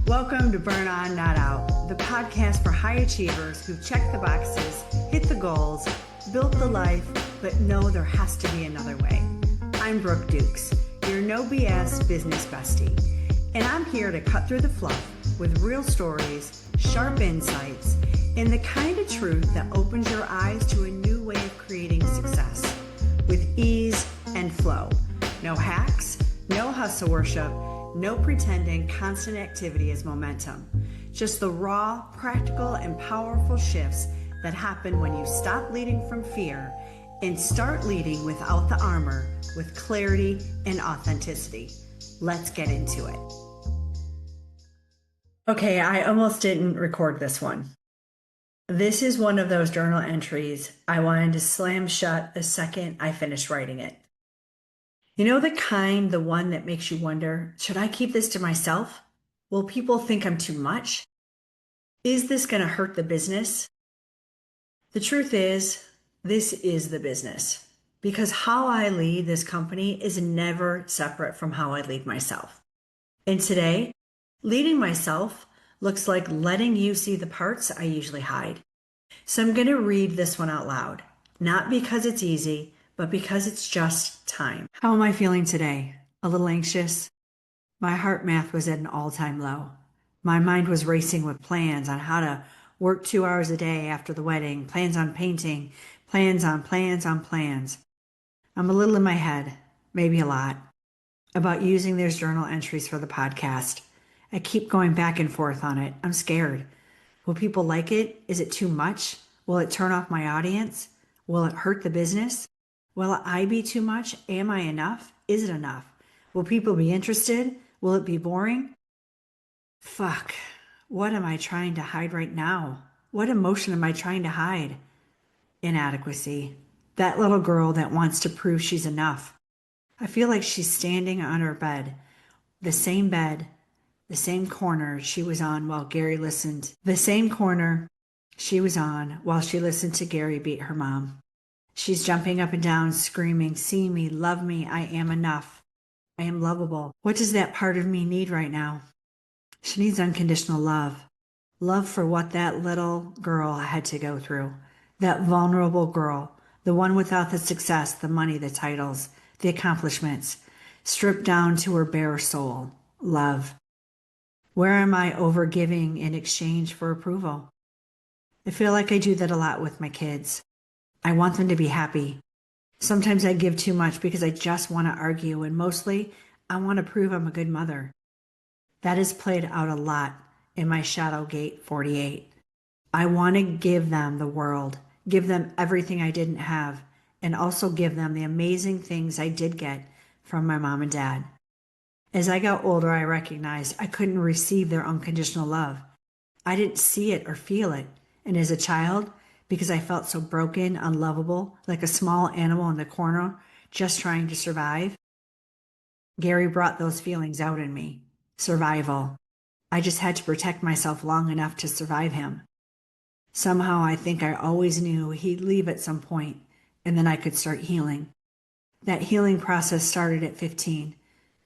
Welcome to Burn On, Not Out, the podcast for high achievers who check the boxes, hit the goals, built the life, but know there has to be another way. I'm Brooke Dukes, your no BS business bestie, and I'm here to cut through the fluff with real stories, sharp insights, and the kind of truth that opens your eyes to a new way of creating success with ease and flow. No hacks, no hustle worship, no pretending constant activity is momentum. Just the raw, practical, and powerful shifts that happen when you stop leading from fear and start leading without the armor, with clarity and authenticity. Let's get into it. Okay, I almost didn't record this one. This is one of those journal entries I wanted to slam shut the second I finished writing it. You know the one that makes you wonder, should I keep this to myself? Will people think I'm too much? Is this going to hurt the business? The truth is, this is the business, because how I lead this company is never separate from how I lead myself. And today, leading myself looks like letting you see the parts I usually hide. So I'm going to read this one out loud, not because it's easy, but because it's just time. How am I feeling today? A little anxious? My heart math was at an all-time low. My mind was racing with plans on how to work 2 hours a day after the wedding, plans on painting, plans on plans. I'm a little in my head, maybe a lot, about using those journal entries for the podcast. I keep going back and forth on it. I'm scared. Will people like it? Is it too much? Will it turn off my audience? Will it hurt the business? Will I be too much? Am I enough? Is it enough? Will people be interested? Will it be boring? Fuck. What am I trying to hide right now? What emotion am I trying to hide? Inadequacy. That little girl that wants to prove she's enough. I feel like she's standing on her bed, the same corner she was on while Gary listened. The same corner she was on while she listened to Gary beat her mom. She's jumping up and down, screaming, "See me, love me, I am enough. I am lovable." What does that part of me need right now? She needs unconditional love. Love for what that little girl had to go through. That vulnerable girl, the one without the success, the money, the titles, the accomplishments, stripped down to her bare soul. Love. Where am I overgiving in exchange for approval? I feel like I do that a lot with my kids. I want them to be happy. Sometimes I give too much because I just want to argue, and mostly I want to prove I'm a good mother. That has played out a lot in my Shadowgate 48. I want to give them the world, give them everything I didn't have, and also give them the amazing things I did get from my mom and dad. As I got older, I recognized I couldn't receive their unconditional love. I didn't see it or feel it. And as a child, because I felt so broken, unlovable, like a small animal in the corner, just trying to survive, Gary brought those feelings out in me. Survival. I just had to protect myself long enough to survive him. Somehow I think I always knew he'd leave at some point, and then I could start healing. That healing process started at 15,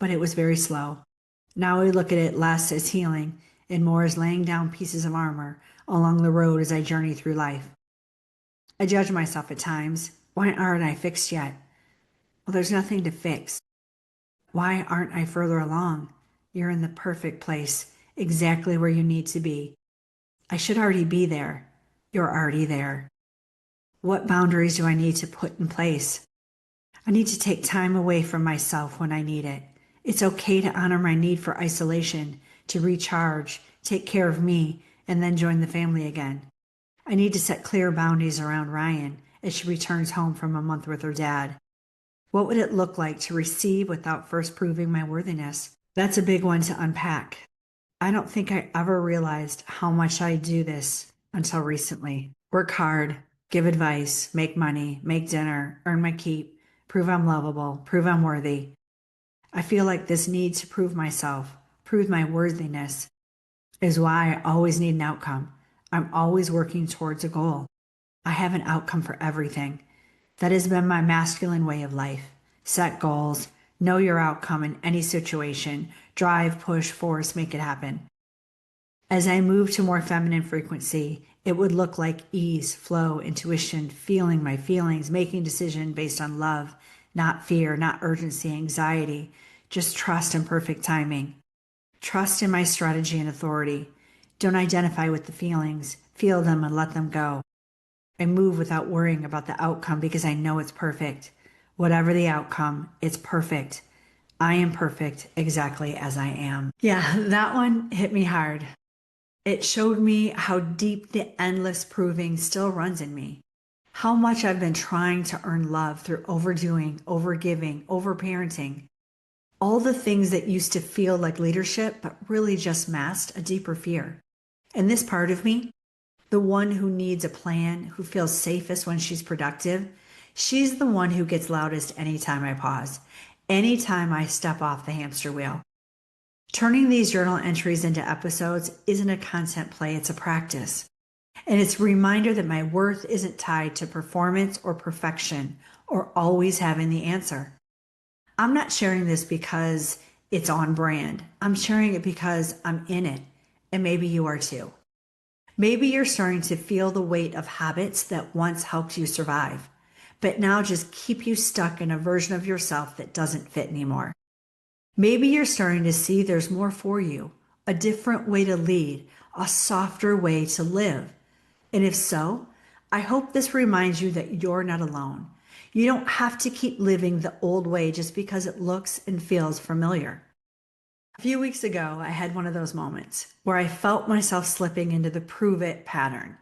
but it was very slow. Now I look at it less as healing and more as laying down pieces of armor along the road as I journey through life. I judge myself at times. Why aren't I fixed yet? Well, there's nothing to fix. Why aren't I further along? You're in the perfect place, exactly where you need to be. I should already be there. You're already there. What boundaries do I need to put in place? I need to take time away from myself when I need it. It's okay to honor my need for isolation, to recharge, take care of me, and then join the family again. I need to set clear boundaries around Ryan as she returns home from a month with her dad. What would it look like to receive without first proving my worthiness? That's a big one to unpack. I don't think I ever realized how much I do this until recently. Work hard, give advice, make money, make dinner, earn my keep, prove I'm lovable, prove I'm worthy. I feel like this need to prove myself, prove my worthiness, is why I always need an outcome. I'm always working towards a goal. I have an outcome for everything. That has been my masculine way of life. Set goals, know your outcome in any situation, drive, push, force, make it happen. As I moved to more feminine frequency, it would look like ease, flow, intuition, feeling my feelings, making decision based on love, not fear, not urgency, anxiety, just trust and perfect timing. Trust in my strategy and authority. Don't identify with the feelings. Feel them and let them go. I move without worrying about the outcome because I know it's perfect. Whatever the outcome, it's perfect. I am perfect exactly as I am. Yeah, that one hit me hard. It showed me how deep the endless proving still runs in me. How much I've been trying to earn love through overdoing, overgiving, overparenting. All the things that used to feel like leadership, but really just masked a deeper fear. And this part of me, the one who needs a plan, who feels safest when she's productive, she's the one who gets loudest anytime I pause, anytime I step off the hamster wheel. Turning these journal entries into episodes isn't a content play, it's a practice. And it's a reminder that my worth isn't tied to performance or perfection or always having the answer. I'm not sharing this because it's on brand. I'm sharing it because I'm in it, and maybe you are too. Maybe you're starting to feel the weight of habits that once helped you survive, but now just keep you stuck in a version of yourself that doesn't fit anymore. Maybe you're starting to see there's more for you, a different way to lead, a softer way to live. And if so, I hope this reminds you that you're not alone. You don't have to keep living the old way just because it looks and feels familiar. A few weeks ago, I had one of those moments where I felt myself slipping into the prove it pattern.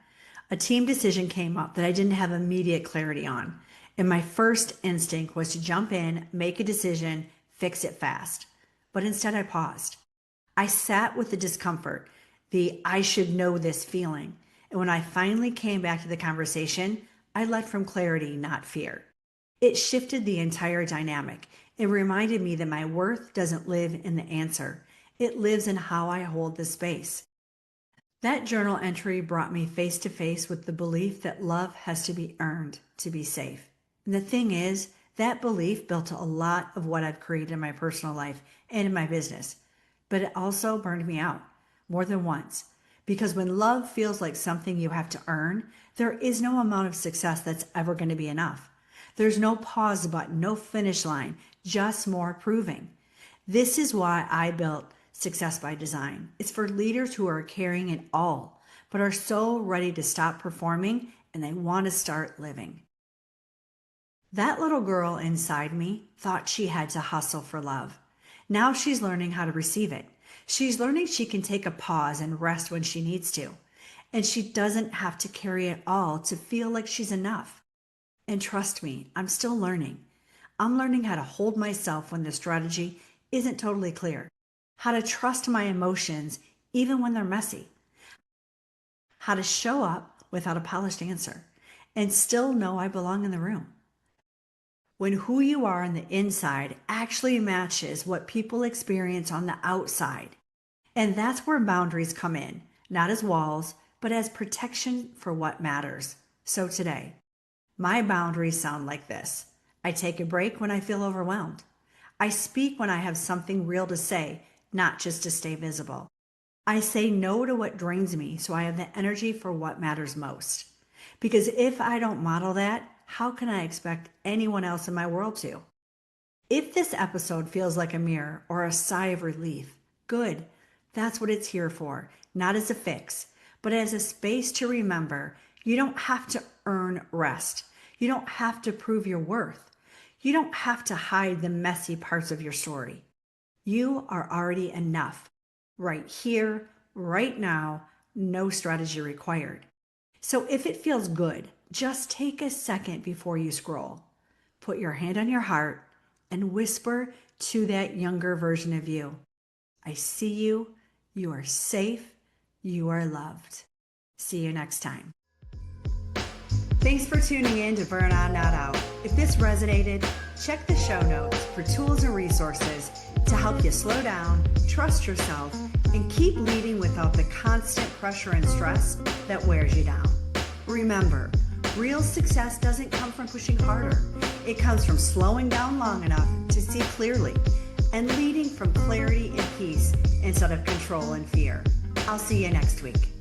A team decision came up that I didn't have immediate clarity on, and my first instinct was to jump in, make a decision, fix it fast. But instead I paused. I sat with the discomfort, the I should know this feeling. And when I finally came back to the conversation, I led from clarity, not fear. It shifted the entire dynamic. It reminded me that my worth doesn't live in the answer. It lives in how I hold the space. That journal entry brought me face to face with the belief that love has to be earned to be safe. And the thing is, that belief built a lot of what I've created in my personal life and in my business. But it also burned me out more than once. Because when love feels like something you have to earn, there is no amount of success that's ever going to be enough. There's no pause button, no finish line, just more proving. This is why I built Success by Design. It's for leaders who are carrying it all, but are so ready to stop performing and they want to start living. That little girl inside me thought she had to hustle for love. Now she's learning how to receive it. She's learning she can take a pause and rest when she needs to. And she doesn't have to carry it all to feel like she's enough. And trust me, I'm still learning. I'm learning how to hold myself when the strategy isn't totally clear. How to trust my emotions even when they're messy. How to show up without a polished answer and still know I belong in the room. When who you are on the inside actually matches what people experience on the outside. And that's where boundaries come in, not as walls, but as protection for what matters. So today, my boundaries sound like this. I take a break when I feel overwhelmed. I speak when I have something real to say, not just to stay visible. I say no to what drains me so I have the energy for what matters most. Because if I don't model that, how can I expect anyone else in my world to? If this episode feels like a mirror or a sigh of relief, good. That's what it's here for, not as a fix, but as a space to remember you don't have to earn rest. You don't have to prove your worth. You don't have to hide the messy parts of your story. You are already enough. Right here, right now, no strategy required. So if it feels good, just take a second before you scroll. Put your hand on your heart and whisper to that younger version of you. I see you. You are safe. You are loved. See you next time. Thanks for tuning in to Burn On Not Out. If this resonated, check the show notes for tools and resources to help you slow down, trust yourself, and keep leading without the constant pressure and stress that wears you down. Remember, real success doesn't come from pushing harder. It comes from slowing down long enough to see clearly and leading from clarity and peace instead of control and fear. I'll see you next week.